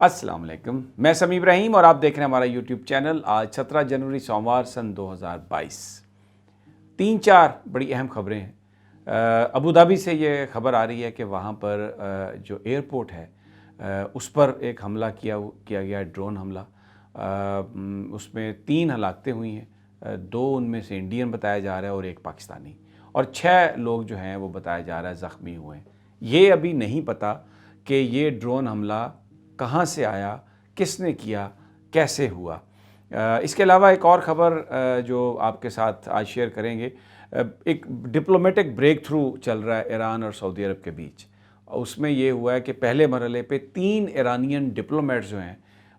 السلام علیکم، میں سمیع ابراہیم اور آپ دیکھ رہے ہیں ہمارا یوٹیوب چینل۔ آج 17 جنوری سوموار سن 2022۔ 3-4 بڑی اہم خبریں ہیں۔ ابوظہبی سے یہ خبر آ رہی ہے کہ وہاں پر جو ایئرپورٹ ہے اس پر ایک حملہ کیا گیا، ڈرون حملہ۔ اس میں 3 ہلاکتیں ہوئی ہیں، 2 ان میں سے انڈین بتایا جا رہا ہے اور 1 پاکستانی، اور 6 لوگ جو ہیں وہ بتایا جا رہا ہے زخمی ہوئے ہیں۔ یہ ابھی نہیں پتہ کہ یہ ڈرون حملہ کہاں سے آیا، کس نے کیا، کیسے ہوا۔ اس کے علاوہ ایک اور خبر جو آپ کے ساتھ آج شیئر کریں گے، ایک ڈپلومیٹک بریک تھرو چل رہا ہے ایران اور سعودی عرب کے بیچ۔ اس میں یہ ہوا ہے کہ پہلے مرحلے پہ 3 ایرانین ڈپلومیٹس جو ہیں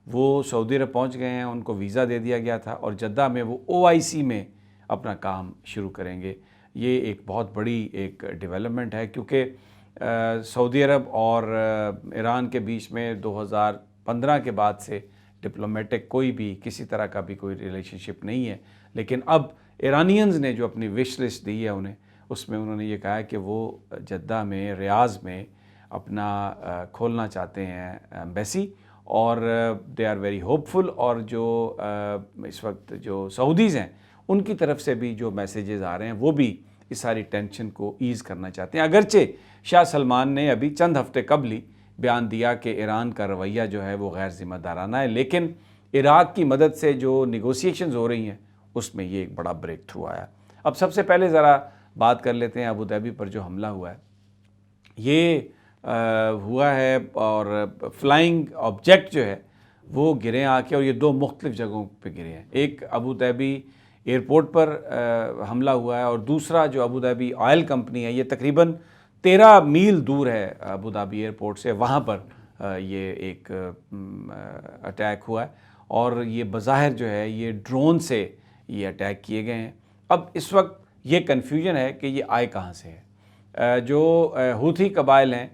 وہ سعودی عرب پہنچ گئے ہیں، ان کو ویزا دے دیا گیا تھا اور جدہ میں وہ OIC میں اپنا کام شروع کریں گے۔ یہ ایک بہت بڑی ایک ڈیولپمنٹ ہے، کیونکہ سعودی عرب اور ایران کے بیچ میں 2015 کے بعد سے ڈپلومیٹک کوئی بھی کسی طرح کا بھی کوئی ریلیشن شپ نہیں ہے، لیکن اب ایرانینز نے جو اپنی وش لسٹ دی ہے اس میں انہوں نے یہ کہا ہے کہ وہ جدہ میں، ریاض میں اپنا کھولنا چاہتے ہیں ایمبیسی، اور دے آر ویری ہوپ فل۔ اور جو اس وقت جو سعودیز ہیں ان کی طرف سے بھی جو میسیجز آ رہے ہیں وہ بھی اس ساری ٹینشن کو ایز کرنا چاہتے ہیں۔ اگرچہ شاہ سلمان نے ابھی چند ہفتے قبل ہی بیان دیا کہ ایران کا رویہ جو ہے وہ غیر ذمہ دارانہ ہے، لیکن عراق کی مدد سے جو نیگوسیشنز ہو رہی ہیں اس میں یہ ایک بڑا بریک تھرو آیا۔ اب سب سے پہلے ذرا بات کر لیتے ہیں ابوظہبی پر جو حملہ ہوا ہے۔ یہ ہوا ہے اور فلائنگ آبجیکٹ جو ہے وہ گرے آ کے، اور یہ 2 مختلف جگہوں پہ گرے ہیں۔ ایک ابوظہبی ایئرپورٹ پر حملہ ہوا ہے، اور دوسرا جو ابوظہبی آئل کمپنی ہے، یہ تقریباً 13 میل دور ہے ابوظہبی ایئرپورٹ سے، وہاں پر یہ ایک اٹیک ہوا ہے، اور یہ بظاہر جو ہے یہ ڈرون سے یہ اٹیک کیے گئے ہیں۔ اب اس وقت یہ کنفیوژن ہے کہ یہ آئے کہاں سے ہے۔ جو حوثی قبائل ہیں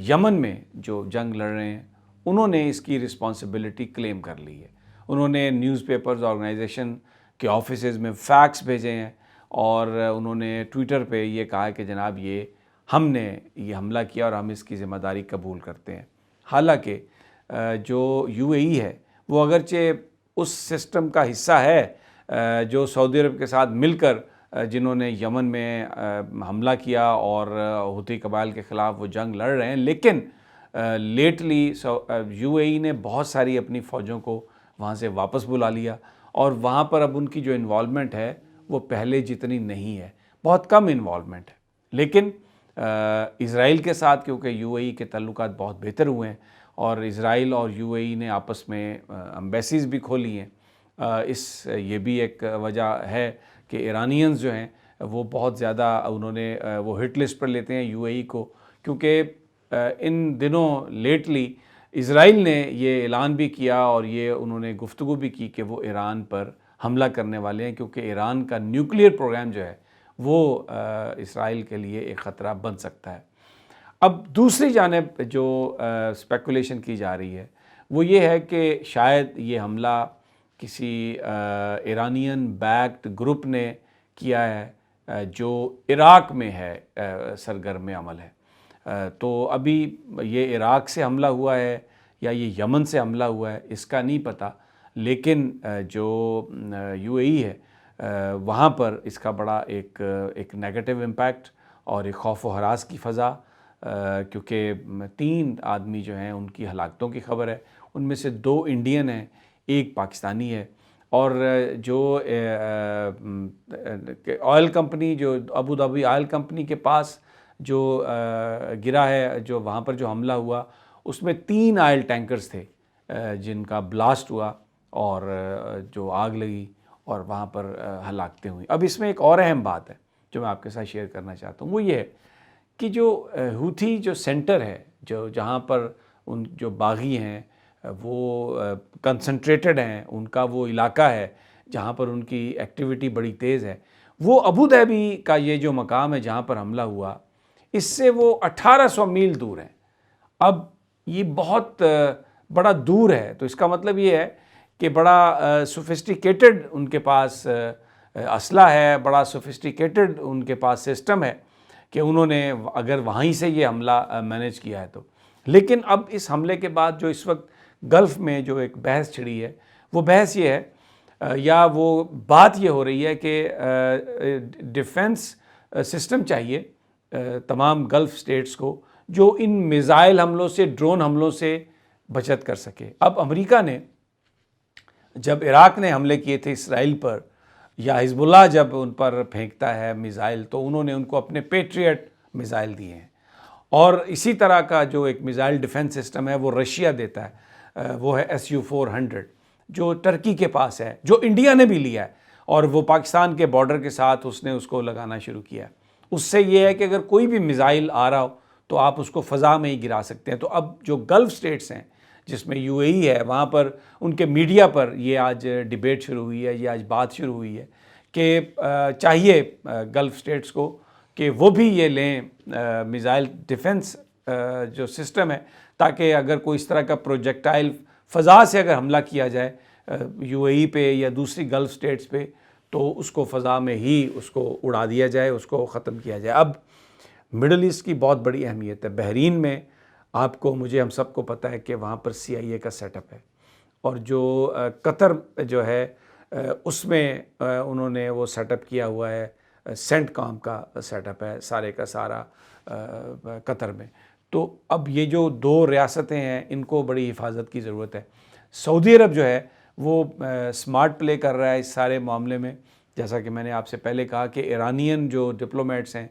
یمن میں جو جنگ لڑ رہے ہیں، انہوں نے اس کی رسپانسبلٹی کلیم کر لی ہے۔ انہوں نے نیوز پیپرز، آرگنائزیشن کے آفیسز میں فیکس بھیجے ہیں، اور انہوں نے ٹویٹر پہ یہ کہا کہ جناب ہم نے یہ حملہ کیا اور ہم اس کی ذمہ داری قبول کرتے ہیں۔ حالانکہ جو UAE ہے وہ اگرچہ اس سسٹم کا حصہ ہے جو سعودی عرب کے ساتھ مل کر جنہوں نے یمن میں حملہ کیا اور حوثی قبائل کے خلاف وہ جنگ لڑ رہے ہیں، لیکن لیٹلی UAE نے بہت ساری اپنی فوجوں کو وہاں سے واپس بلا لیا، اور وہاں پر اب ان کی جو انوالومنٹ ہے وہ پہلے جتنی نہیں ہے، بہت کم انوالومنٹ ہے۔ لیکن اسرائیل کے ساتھ کیونکہ UAE کے تعلقات بہت بہتر ہوئے ہیں، اور اسرائیل اور UAE نے آپس میں ایمبیسیز بھی کھولی ہیں، یہ بھی ایک وجہ ہے کہ ایرانینز جو ہیں وہ بہت زیادہ انہوں نے وہ ہٹ لسٹ پر لیتے ہیں UAE کو، کیونکہ ان دنوں لیٹلی اسرائیل نے یہ اعلان بھی کیا اور یہ انہوں نے گفتگو بھی کی کہ وہ ایران پر حملہ کرنے والے ہیں، کیونکہ ایران کا نیوکلیئر پروگرام جو ہے وہ اسرائیل کے لیے ایک خطرہ بن سکتا ہے۔ اب دوسری جانب جو اسپیکولیشن کی جا رہی ہے وہ یہ ہے کہ شاید یہ حملہ کسی ایرانین بیکڈ گروپ نے کیا ہے جو عراق میں ہے، سرگرم عمل ہے۔ تو ابھی یہ عراق سے حملہ ہوا ہے یا یہ یمن سے حملہ ہوا ہے اس کا نہیں پتہ، لیکن جو UAE ہے وہاں پر اس کا بڑا ایک نیگیٹو امپیکٹ اور ایک خوف و ہراس کی فضا، کیونکہ 3 آدمی جو ہیں ان کی ہلاکتوں کی خبر ہے، ان میں سے 2 انڈین ہیں، 1 پاکستانی ہے، اور جو آئل کمپنی، جو ابوظہبی آئل کمپنی کے پاس جو گرا ہے، جو وہاں پر جو حملہ ہوا اس میں 3 آئل ٹینکرز تھے جن کا بلاسٹ ہوا اور جو آگ لگی اور وہاں پر ہلاکتیں ہوئیں۔ اب اس میں ایک اور اہم بات ہے جو میں آپ کے ساتھ شیئر کرنا چاہتا ہوں، وہ یہ ہے کہ جو حوثی جو سینٹر ہے، جہاں پر ان جو باغی ہیں وہ کنسنٹریٹڈ ہیں، ان کا وہ علاقہ ہے جہاں پر ان کی ایکٹیویٹی بڑی تیز ہے، وہ ابوظہبی کا یہ جو مقام ہے جہاں پر حملہ ہوا اس سے وہ 1800 میل دور ہیں۔ اب یہ بہت بڑا دور ہے، تو اس کا مطلب یہ ہے کہ بڑا سوفسٹیکیٹڈ ان کے پاس اسلحہ ہے، بڑا سوفسٹیکیٹڈ ان کے پاس سسٹم ہے کہ انہوں نے اگر وہیں سے یہ حملہ مینیج کیا ہے تو۔ لیکن اب اس حملے کے بعد جو اس وقت گلف میں جو ایک بحث چھڑی ہے وہ بحث یہ ہے یا وہ بات یہ ہو رہی ہے کہ ڈیفنس سسٹم چاہیے تمام گلف سٹیٹس کو جو ان میزائل حملوں سے ڈرون حملوں سے بچت کر سکے. اب امریکہ نے جب عراق نے حملے کیے تھے اسرائیل پر یا حزب اللہ جب ان پر پھینکتا ہے میزائل تو انہوں نے ان کو اپنے پیٹریٹ میزائل دیے ہیں. اور اسی طرح کا جو ایک میزائل ڈیفنس سسٹم ہے وہ رشیا دیتا ہے, وہ ہے SU-400 جو ٹرکی کے پاس ہے, جو انڈیا نے بھی لیا ہے اور وہ پاکستان کے بارڈر کے ساتھ اس نے اس کو لگانا شروع کیا ہے. اس سے یہ ہے کہ اگر کوئی بھی میزائل آ رہا ہو تو آپ اس کو فضا میں ہی گرا سکتے ہیں. تو اب جو گلف سٹیٹس ہیں جس میں UAE ہے, وہاں پر ان کے میڈیا پر یہ آج ڈیبیٹ شروع ہوئی ہے, یہ آج بات شروع ہوئی ہے کہ چاہیے گلف سٹیٹس کو کہ وہ بھی یہ لیں میزائل ڈیفنس جو سسٹم ہے, تاکہ اگر کوئی اس طرح کا پروجیکٹائل فضا سے اگر حملہ کیا جائے UAE پہ یا دوسری گلف سٹیٹس پہ تو اس کو فضا میں ہی اس کو اڑا دیا جائے, اس کو ختم کیا جائے. اب مڈل ایسٹ کی بہت بڑی اہمیت ہے. بحرین میں آپ کو مجھے ہم سب کو پتہ ہے کہ وہاں پر CIA کا سیٹ اپ ہے, اور جو قطر جو ہے اس میں انہوں نے وہ سیٹ اپ کیا ہوا ہے, سینٹ کام کا سیٹ اپ ہے سارے کا سارا قطر میں. تو اب یہ جو دو ریاستیں ہیں ان کو بڑی حفاظت کی ضرورت ہے. سعودی عرب جو ہے وہ سمارٹ پلے کر رہا ہے اس سارے معاملے میں. جیسا کہ میں نے آپ سے پہلے کہا کہ ایرانین جو ڈپلومیٹس ہیں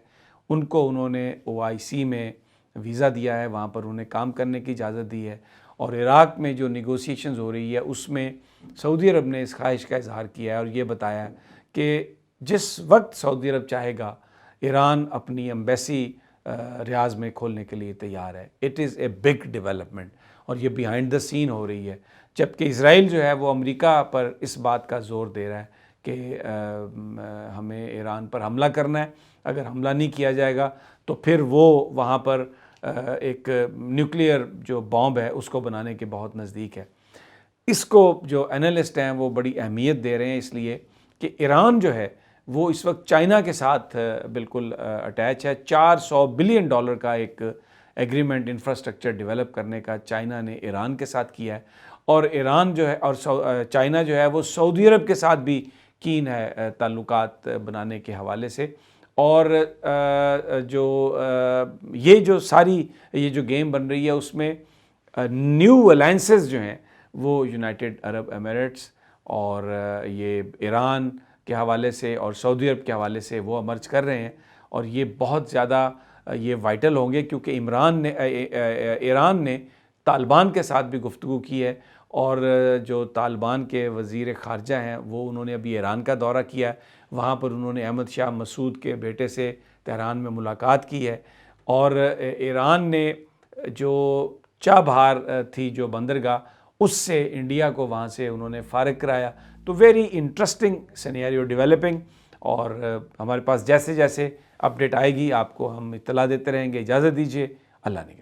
ان کو انہوں نے OIC میں ویزا دیا ہے, وہاں پر انہیں کام کرنے کی اجازت دی ہے. اور عراق میں جو نیگوسیشنز ہو رہی ہے اس میں سعودی عرب نے اس خواہش کا اظہار کیا ہے اور یہ بتایا ہے کہ جس وقت سعودی عرب چاہے گا ایران اپنی ایمبیسی ریاض میں کھولنے کے لیے تیار ہے. It is a big development اور یہ بیہائنڈ دا سین ہو رہی ہے. جبکہ اسرائیل جو ہے وہ امریکہ پر اس بات کا زور دے رہا ہے کہ ہمیں ایران پر حملہ کرنا ہے, اگر حملہ نہیں کیا جائے گا تو پھر وہ وہاں پر ایک نیوکلیئر جو بامب ہے اس کو بنانے کے بہت نزدیک ہے. اس کو جو اینالسٹ ہیں وہ بڑی اہمیت دے رہے ہیں اس لیے کہ ایران جو ہے وہ اس وقت چائنا کے ساتھ بالکل اٹیچ ہے. $400 بلین کا ایک ایگریمنٹ انفراسٹرکچر ڈیولپ کرنے کا چائنا نے ایران کے ساتھ کیا ہے, اور ایران جو ہے اور چائنا جو ہے وہ سعودی عرب کے ساتھ بھی کین ہے تعلقات بنانے کے حوالے سے. اور جو ساری یہ جو گیم بن رہی ہے اس میں نیو الائنسز جو ہیں وہ یونائٹڈ عرب ایمریٹس اور یہ ایران کے حوالے سے اور سعودی عرب کے حوالے سے وہ امرج کر رہے ہیں, اور یہ بہت زیادہ یہ وائٹل ہوں گے کیونکہ ایران نے طالبان کے ساتھ بھی گفتگو کی ہے, اور جو طالبان کے وزیر خارجہ ہیں وہ انہوں نے ابھی ایران کا دورہ کیا ہے. وہاں پر انہوں نے احمد شاہ مسعود کے بیٹے سے تہران میں ملاقات کی ہے, اور ایران نے جو چابہار تھی جو بندرگاہ اس سے انڈیا کو وہاں سے انہوں نے فارغ کرایا. تو ویری انٹرسٹنگ سینیریو ڈیولپنگ, اور ہمارے پاس جیسے جیسے اپڈیٹ آئے گی آپ کو ہم اطلاع دیتے رہیں گے. اجازت دیجیے, اللہ نے